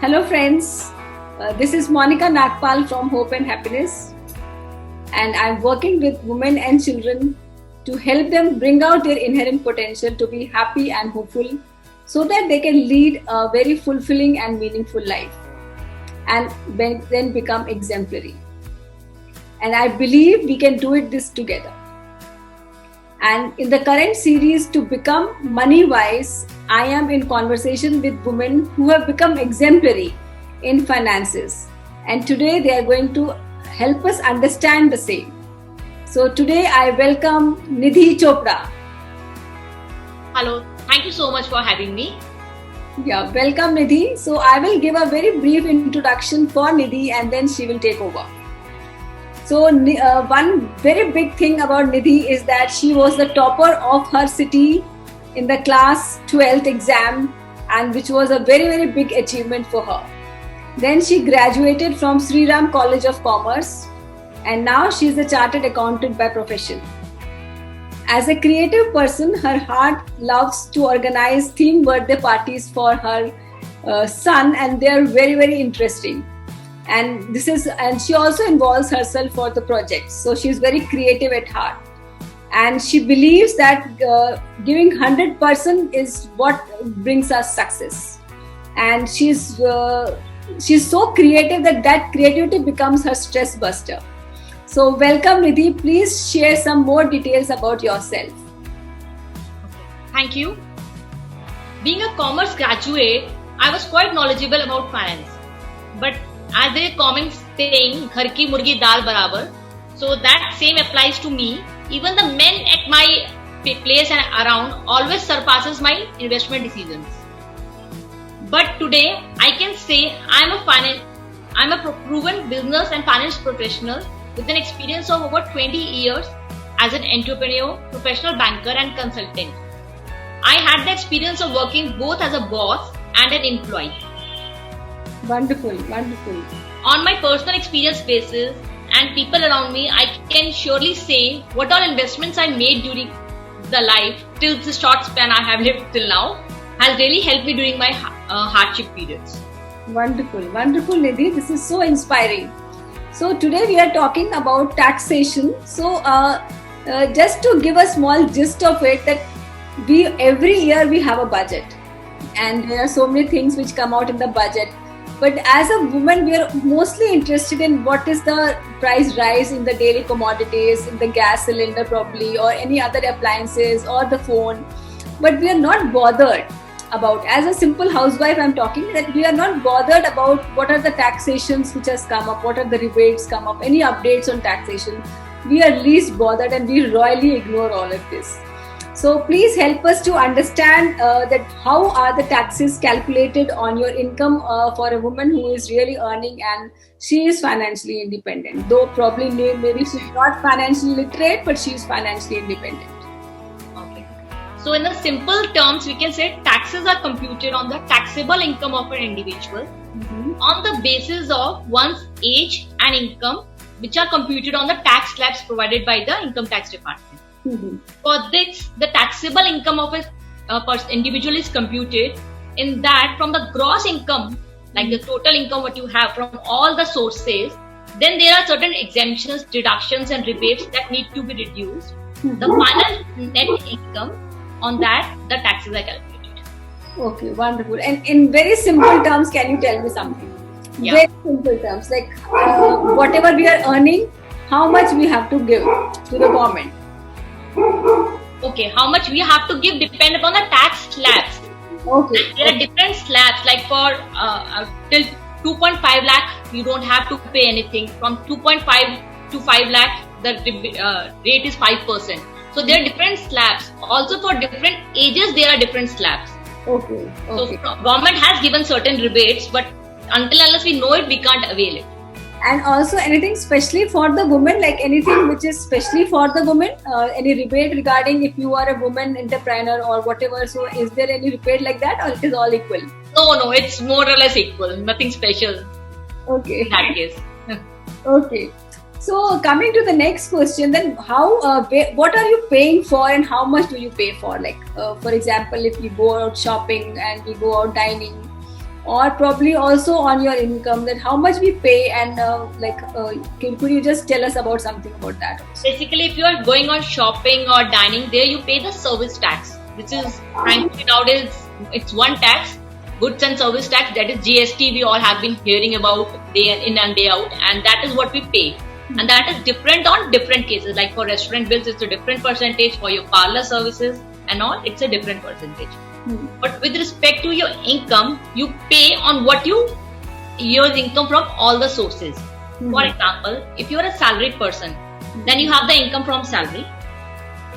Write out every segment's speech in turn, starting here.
Hello friends, this is Monica Nagpal from Hope and Happiness, and I'm working with women and children to help them bring out their inherent potential to be happy and hopeful so that they can lead a very fulfilling and meaningful life and then become exemplary. And I believe we can do this together. And in the current series, To Become Money Wise, I am in conversation with women who have become exemplary in finances. And today they are going to help us understand the same. So today I welcome Nidhi Chopra. Hello, thank you so much for having me. Yeah, welcome Nidhi. So I will give a very brief introduction for Nidhi and then she will take over. So one very big thing about Nidhi is that she was the topper of her city in the class 12th exam, and which was a very, very big achievement for her. Then she graduated from Sri Ram College of Commerce, and now she is a chartered accountant by profession. As a creative person, her heart loves to organize themed birthday parties for her son, and they are very, very interesting. And she also involves herself for the project. So she is very creative at heart, and she believes that giving 100% is what brings us success. And she's so creative that creativity becomes her stress buster. So welcome Nidhi. Please share some more details about yourself. Thank you. Being a commerce graduate, I was quite knowledgeable about finance, but as there is a common saying, "Ghar ki murgi dal barabar," so that same applies to me. Even the men at my place and around always surpasses my investment decisions. But today, I can say I'm a proven business and finance professional with an experience of over 20 years as an entrepreneur, professional banker, and consultant. I had the experience of working both as a boss and an employee. Wonderful, wonderful. On my personal experience basis and people around me, I can surely say what all investments I made during the life till the short span I have lived till now has really helped me during my hardship periods. Wonderful, wonderful Nidhi. This is so inspiring. So today we are talking about taxation. So just to give a small gist of it, that every year we have a budget, and there are so many things which come out in the budget. But as a woman, we are mostly interested in what is the price rise in the daily commodities, in the gas cylinder probably, or any other appliances or the phone. But we are not bothered about, as a simple housewife I'm talking, that we are not bothered about what are the taxations which has come up, what are the rebates come up, any updates on taxation. We are least bothered and we royally ignore all of this. So please help us to understand that how are the taxes calculated on your income for a woman who is really earning and she is financially independent. Though probably maybe she's not financially literate, but she is financially independent. Okay. So in the simple terms, we can say taxes are computed on the taxable income of an individual on the basis of one's age and income, which are computed on the tax slabs provided by the Income Tax Department. For this, the taxable income of a individual is computed in that from the gross income, like the total income what you have from all the sources, then there are certain exemptions, deductions and rebates that need to be reduced. The final net income, on that the taxes are calculated. Okay, wonderful. And in very simple terms, can you tell me something? Yeah. Very simple terms, like whatever we are earning, how much we have to give to the government. Okay, how much we have to give depend upon the tax slabs. Okay. And there are different slabs, like for till 2.5 lakh you don't have to pay anything. From 2.5 to 5 lakh the rate is 5%. So there are different slabs. Also for different ages there are different slabs. Okay. So government has given certain rebates, but until unless we know it, we can't avail it. And also anything specially for the woman, like anything which is specially for the woman, any rebate regarding if you are a woman entrepreneur or whatever. So is there any rebate like that, or it is all equal? No, it's more or less equal. Nothing special. Okay. In that case. Okay. So coming to the next question, then what are you paying for and how much do you pay for? Like for example, if you go out shopping and you go out dining, or probably also on your income, that how much we pay, and could you just tell us about something about that also? Basically, if you are going on shopping or dining there, you pay the service tax, which is frankly nowadays it's one tax, goods and service tax, that is GST. We all have been hearing about day in and day out, and that is what we pay. And that is different on different cases. Like for restaurant bills, it's a different percentage. For your parlor services and all, it's a different percentage. But with respect to your income, you pay on what your income from all the sources. For example, if you are a salaried person, then you have the income from salary.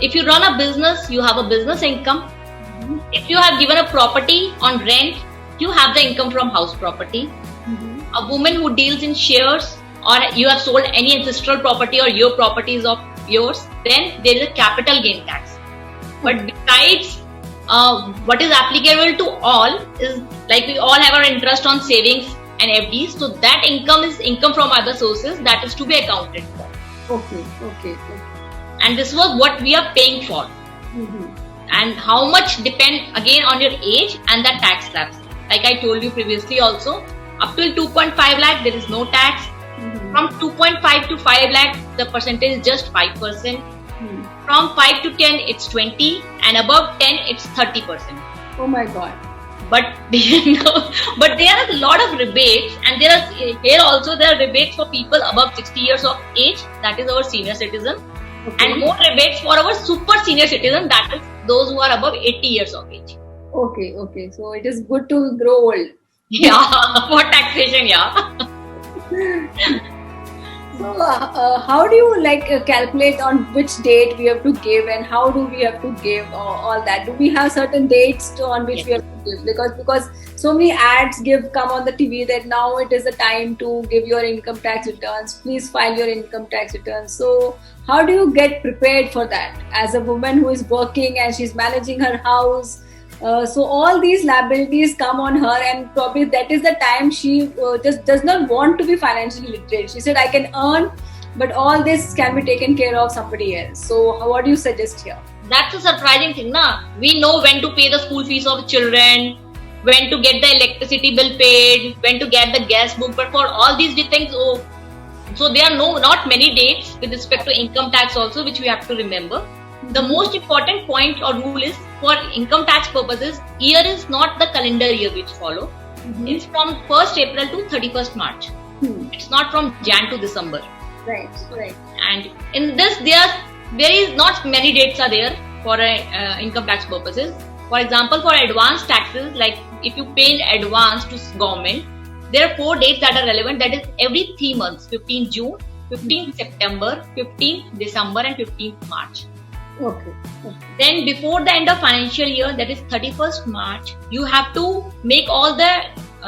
If you run a business, you have a business income. If you have given a property on rent, you have the income from house property. A woman who deals in shares, or you have sold any ancestral property or your property is of yours, then there is a capital gain tax. But besides, what is applicable to all is like we all have our interest on savings and FDs, so that income is income from other sources that is to be accounted for. Okay. And this was what we are paying for. And how much depend again on your age and the tax slabs. Like I told you previously also, up till 2.5 lakh there is no tax. From 2.5 to 5 lakh the percentage is just 5%. From 5 to 10 it's 20, and above 10 it's 30%. Oh my god. But but there are a lot of rebates, and there are rebates for people above 60 years of age, that is our senior citizen. And more rebates for our super senior citizen, that is those who are above 80 years of age. Okay. So it is good to grow old. Yeah, for taxation, yeah. So how do you calculate on which date we have to give, and how do we have to give all that? Do we have certain dates on which we have to give? Because so many ads come on the TV that now it is the time to give your income tax returns. Please file your income tax returns. So how do you get prepared for that as a woman who is working and she's managing her house? So all these liabilities come on her, and probably that is the time she just does not want to be financially literate. She said, I can earn, but all this can be taken care of somebody else. So what do you suggest here? That's a surprising thing, na? We know when to pay the school fees of children, when to get the electricity bill paid, when to get the gas book, but for all these things, so there are not many dates with respect to income tax also, which we have to remember. The most important point or rule is, for income tax purposes, year is not the calendar year which follow. It's from 1st April to 31st March. It's not from Jan to December. Right. And in this, there is not many dates are there for income tax purposes. For example, for advance taxes, like if you pay in advance to government, there are 4 dates that are relevant. That is every 3 months: 15th June, 15th September, 15th December, and 15th March. Okay. Then before the end of financial year, that is 31st March, you have to make all the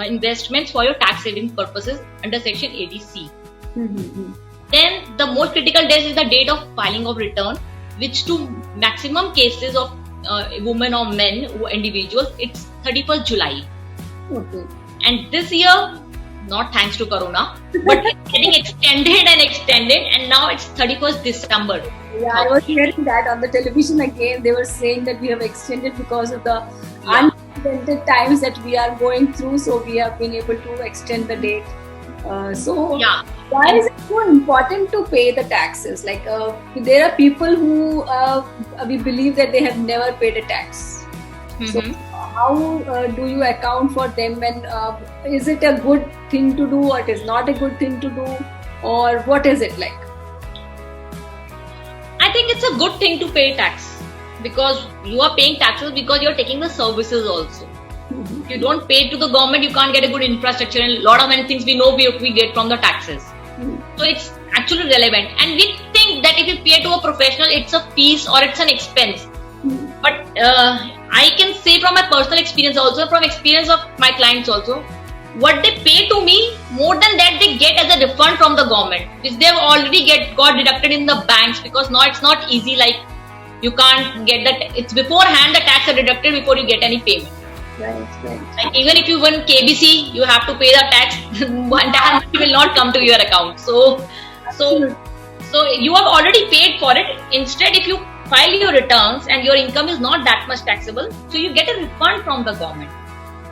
investments for your tax saving purposes under section ADC. Then the most critical date is the date of filing of return, which to maximum cases of women or men or individuals, it's 31st July. Okay. And this year, not thanks to Corona, but it's getting extended, and now it's 31st December. Yeah, I was hearing that on the television again. They were saying that we have extended because of the unprecedented times that we are going through. So we have been able to extend the date. Why is it so important to pay the taxes? There are people who we believe that they have never paid a tax. So how do you account for them? And is it a good thing to do, or it is not a good thing to do, or what is it like? I think it's a good thing to pay tax, because you are paying taxes because you're taking the services also. If you don't pay to the government, you can't get a good infrastructure, and a lot of many things we know we get from the taxes. So it's actually relevant, and we think that if you pay to a professional, it's a fees or it's an expense. But I can say from my personal experience also, from experience of my clients also, what they pay to me, more than that they get as a refund from the government, which they've already got deducted in the banks, because now it's not easy, like you can't get that, it's beforehand the tax are deducted before you get any payment. Right. Like even if you win KBC, you have to pay the tax, that will not come to your account. So you have already paid for it. Instead, if you file your returns and your income is not that much taxable, so you get a refund from the government.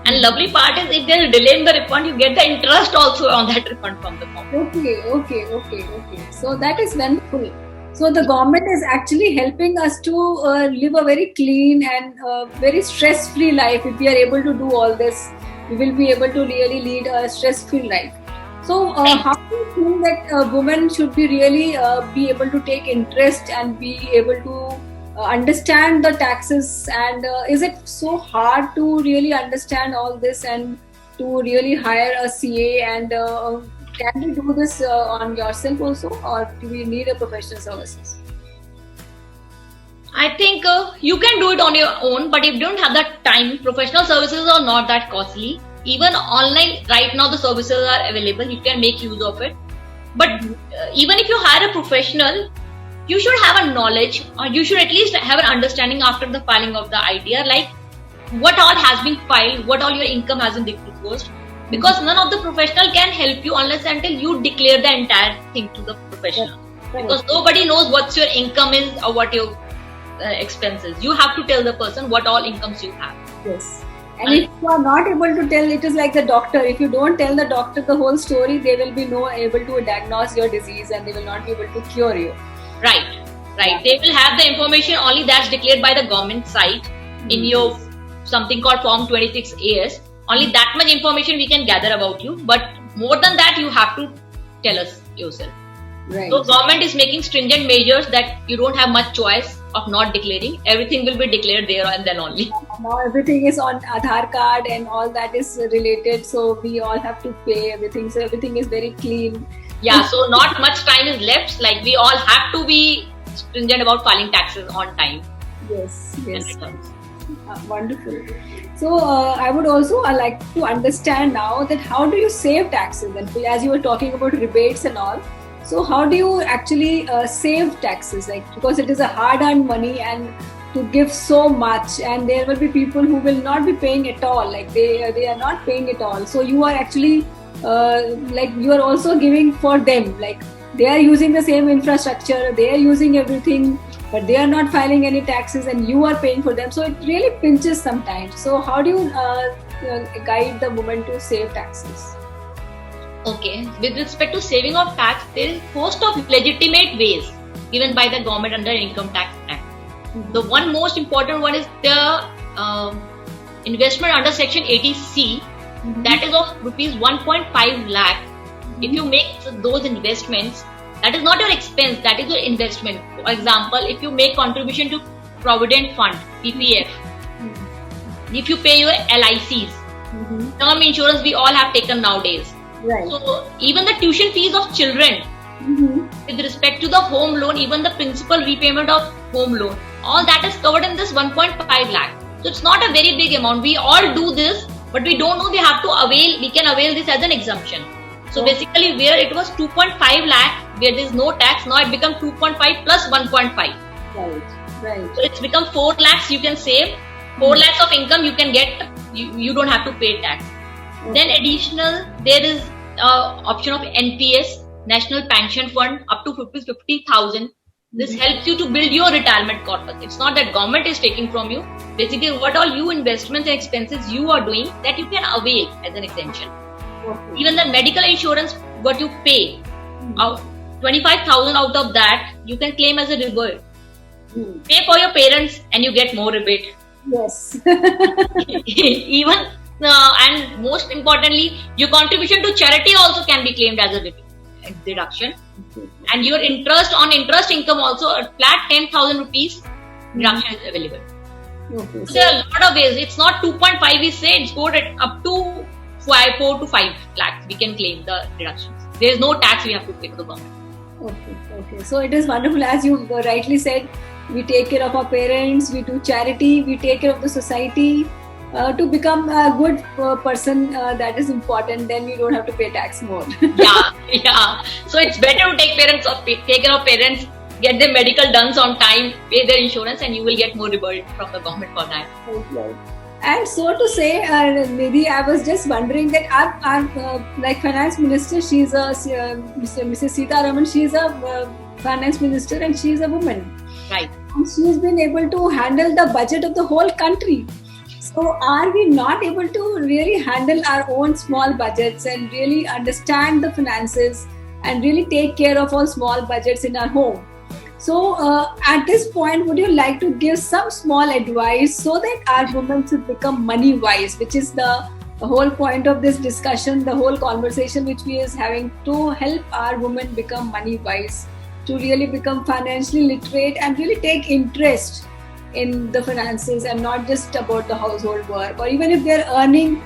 And lovely part is if there is delay in the refund, you get the interest also on that refund from the government. Okay. So that is wonderful. So the government is actually helping us to live a very clean and very stress-free life. If we are able to do all this, we will be able to really lead a stress-free life. So how do you think that a woman should be really be able to take interest and be able to understand the taxes? And is it so hard to really understand all this and to really hire a CA? And can we do this on yourself also, or do we need a professional services? I think you can do it on your own, but if you don't have that time, professional services are not that costly. Even online, right now the services are available. You can make use of it. But even if you hire a professional, you should have a knowledge, or you should at least have an understanding after the filing of the idea, like what all has been filed, what all your income has been disclosed. Because none of the professional can help you unless until you declare the entire thing to the professional. Right. Because nobody knows what your income is or what your expenses. You have to tell the person what all incomes you have. Yes. And if you are not able to tell, it is like the doctor. If you don't tell the doctor the whole story, they will be able to diagnose your disease and they will not be able to cure you. Right. They will have the information only that's declared by the government site in your something called Form 26 AS. Only that much information we can gather about you, but more than that you have to tell us yourself. Right. So government is making stringent measures that you don't have much choice of not declaring. Everything will be declared there and then only. Now everything is on Aadhaar card and all that is related, so we all have to pay everything. So everything is very clean. Yeah, so not much time is left. Like we all have to be stringent about filing taxes on time. Yes. And returns. Wonderful. So I would also like to understand now that how do you save taxes? And as you were talking about rebates and all, so how do you actually save taxes? Like, because it is a hard-earned money and to give so much, and there will be people who will not be paying at all. Like they are not paying at all. So you are actually like you are also giving for them. Like they are using the same infrastructure, they are using everything, but they are not filing any taxes and you are paying for them. So it really pinches sometimes. So how do you guide the woman to save taxes? Okay, with respect to saving of tax, there is host of legitimate ways given by the government under Income Tax Act. The one most important one is the investment under Section 80C, that is of rupees 1.5 lakh. If you make those investments, that is not your expense, that is your investment. For example, if you make contribution to Provident Fund, PPF, if you pay your LICs, term insurance we all have taken nowadays. Right. So even the tuition fees of children, with respect to the home loan, even the principal repayment of home loan, all that is covered in this 1.5 lakh. So it's not a very big amount. We all do this, but we don't know we can avail this as an exemption. So basically where it was 2.5 lakh, where there is no tax, now it becomes 2.5 plus 1.5. Right. So it's become 4 lakhs you can save, 4 lakhs of income you can get, you don't have to pay tax. Then additional, there is option of NPS, National Pension Fund, up to 50,000. This helps you to build your retirement corpus. It's not that government is taking from you. Basically, what all you investments and expenses you are doing, that you can avail as an exemption. Even the medical insurance, what you pay, 25,000 out of that, you can claim as a rebate. Pay for your parents and you get more rebate. Yes. Even and most importantly, your contribution to charity also can be claimed as a deduction. And your interest on interest income also, a flat 10,000 rupees deduction is available. So there are a lot of ways. It's not 2.5 we say, it's up to 4 to 5 lakhs we can claim the deductions. There is no tax we have to pay to the government. Okay. So it is wonderful, as you rightly said, we take care of our parents, we do charity, we take care of the society. To become a good person, that is important. Then we don't have to pay tax more. Yeah. So it's better to take care of parents, get their medical done on time, pay their insurance, and you will get more rebate from the government for that. Right. And so to say, Nidhi, I was just wondering that our like finance minister, she's Mrs. Sitharaman, she's a finance minister and she's a woman. Right. And she's been able to handle the budget of the whole country. So are we not able to really handle our own small budgets and really understand the finances and really take care of all small budgets in our home? So at this point, would you like to give some small advice so that our women should become money wise, which is the whole point of this discussion, the whole conversation which we is having, to help our women become money wise, to really become financially literate and really take interest in the finances and not just about the household work, or even if they're earning,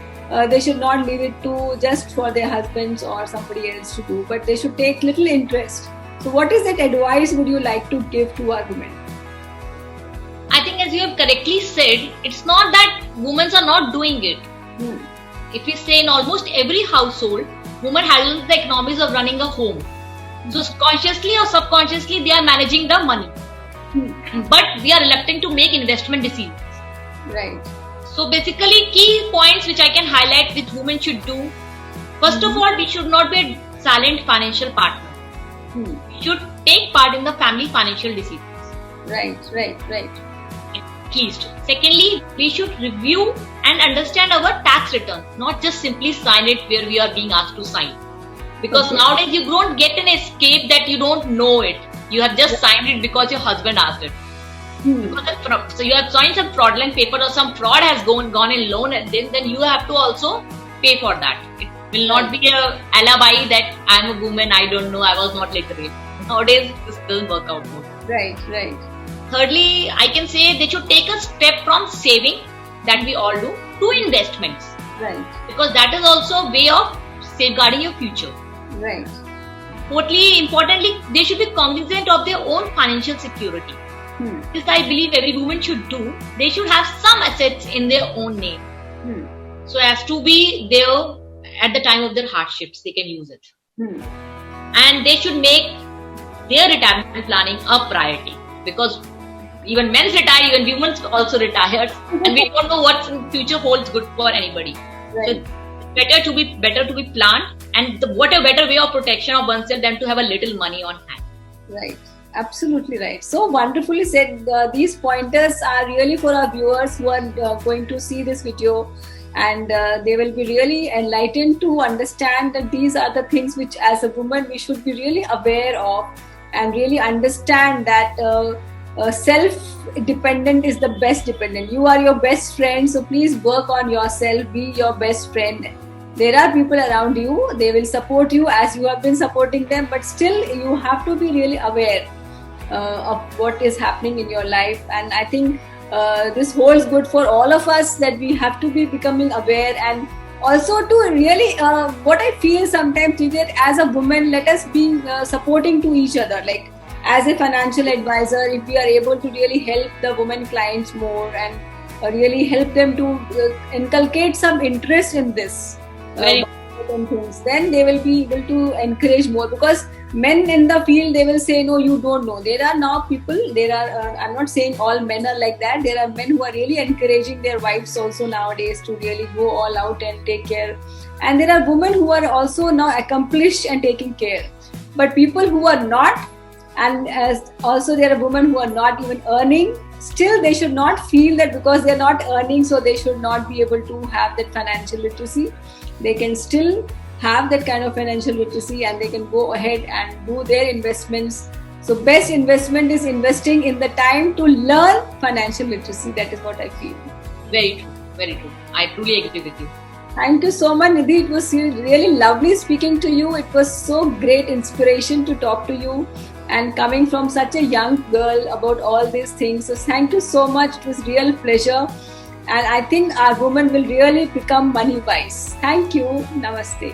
they should not leave it to just for their husbands or somebody else to do, but they should take little interest. So what is that advice would you like to give to our women? I think, as you have correctly said, it's not that women are not doing it. If we say in almost every household, women handle the economics of running a home. So consciously or subconsciously, they are managing the money. But we are reluctant to make investment decisions. Right. So basically, key points which I can highlight which women should do. First of all, we should not be a silent financial partner. We should take part in the family financial decisions. Right. At least. Secondly, we should review and understand our tax return, not just simply sign it where we are being asked to sign. Because nowadays you don't get an escape that you don't know it. You have just signed it because your husband asked it. So you have signed some fraudulent paper or some fraud has gone in loan, and then you have to also pay for that. It will not be a alibi that I'm a woman, I don't know, I was not literate. Nowadays this doesn't work out more. Right. Thirdly, I can say they should take a step from saving, that we all do, to investments. Right. Because that is also a way of safeguarding your future. Right. Fourthly, importantly, they should be cognizant of their own financial security. This I believe every woman should do. They should have some assets in their own name. So as to be there at the time of their hardships, they can use it. And they should make their retirement planning a priority, because even men retire, even women also retire, and we don't know what future holds good for anybody. Right. So better to be planned, and what a better way of protection of oneself than to have a little money on hand. Right. Absolutely right. So wonderfully said. These pointers are really for our viewers who are going to see this video, and they will be really enlightened to understand that these are the things which as a woman we should be really aware of, and really understand that self-dependent is the best dependent. You are your best friend, so please work on yourself, be your best friend. There are people around you, they will support you as you have been supporting them, but still you have to be really aware of what is happening in your life. And I think this holds good for all of us, that we have to be becoming aware, and also to really what I feel sometimes is that as a woman, let us be supporting to each other. Like as a financial advisor, if we are able to really help the women clients more and really help them to inculcate some interest in this things, then they will be able to encourage more. Because men in the field, they will say, no, you don't know. There are now people, I'm not saying all men are like that, there are men who are really encouraging their wives also nowadays to really go all out and take care, and there are women who are also now accomplished and taking care. But people who are not, and as also there are women who are not even earning, still they should not feel that because they are not earning, so they should not be able to have that financial literacy. They can still have that kind of financial literacy, and they can go ahead and do their investments. So best investment is investing in the time to learn financial literacy. That is what I feel. Very true. I truly agree with you. Thank you so much, Nidhi. It was really lovely speaking to you. It was so great inspiration to talk to you, and coming from such a young girl about all these things. So thank you so much. It was real pleasure. And I think our women will really become money wise. Thank you. Namaste.